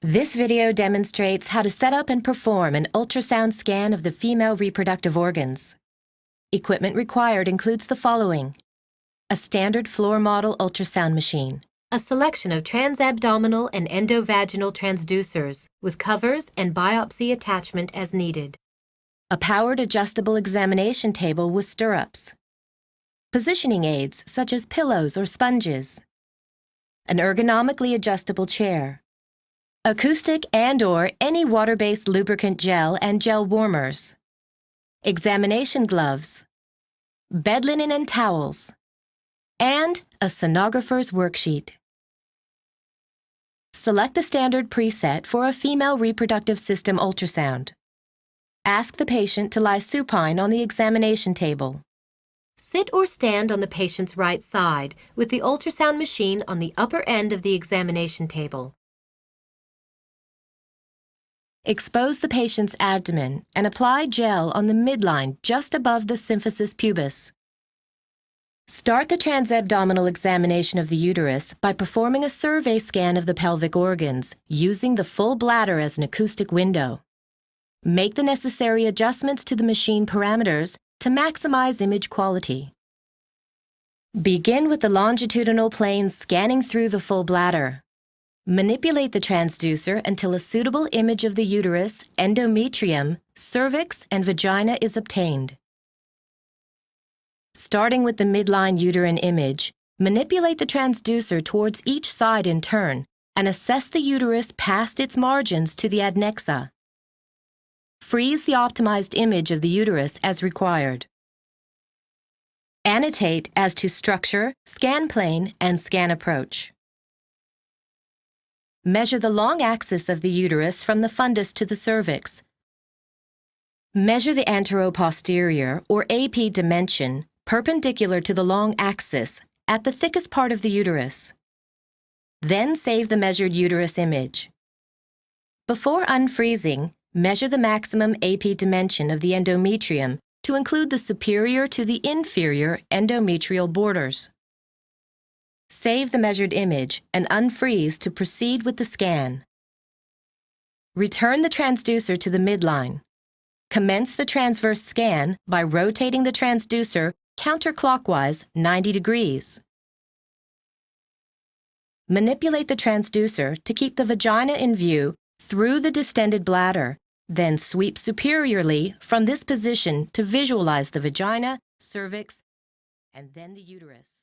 This video demonstrates how to set up and perform an ultrasound scan of the female reproductive organs. Equipment required includes the following: a standard floor model ultrasound machine, a selection of transabdominal and endovaginal transducers with covers and biopsy attachment as needed, a powered adjustable examination table with stirrups, positioning aids such as pillows or sponges, an ergonomically adjustable chair, acoustic and/or any water-based lubricant gel and gel warmers, examination gloves, bed linen and towels, and a sonographer's worksheet. Select the standard preset for a female reproductive system ultrasound. Ask the patient to lie supine on the examination table. Sit or stand on the patient's right side with the ultrasound machine on the upper end of the examination table. Expose the patient's abdomen and apply gel on the midline just above the symphysis pubis. Start the transabdominal examination of the uterus by performing a survey scan of the pelvic organs using the full bladder as an acoustic window. Make the necessary adjustments to the machine parameters to maximize image quality. Begin with the longitudinal plane scanning through the full bladder. Manipulate the transducer until a suitable image of the uterus, endometrium, cervix, and vagina is obtained. Starting with the midline uterine image, manipulate the transducer towards each side in turn and assess the uterus past its margins to the adnexa. Freeze the optimized image of the uterus as required. Annotate as to structure, scan plane, and scan approach. Measure the long axis of the uterus from the fundus to the cervix. Measure the anteroposterior, or AP dimension, perpendicular to the long axis at the thickest part of the uterus. Then save the measured uterus image. Before unfreezing, measure the maximum AP dimension of the endometrium to include the superior to the inferior endometrial borders. Save the measured image and unfreeze to proceed with the scan. Return the transducer to the midline. Commence the transverse scan by rotating the transducer counterclockwise 90 degrees. Manipulate the transducer to keep the vagina in view through the distended bladder, then sweep superiorly from this position to visualize the vagina, cervix, and then the uterus.